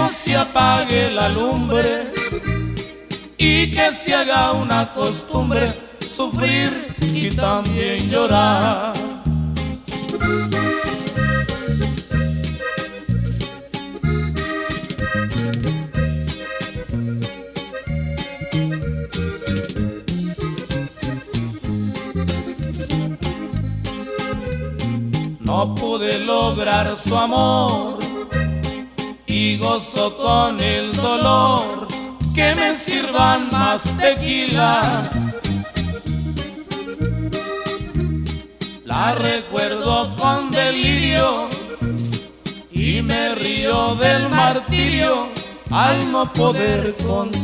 no se apague la lumbre y que se haga una costumbre sufrir y también llorar. No pude lograr su amor y gozo con el dolor que me sirvan más tequila. La recuerdo con delirio y me río del martirio al no poder conseguir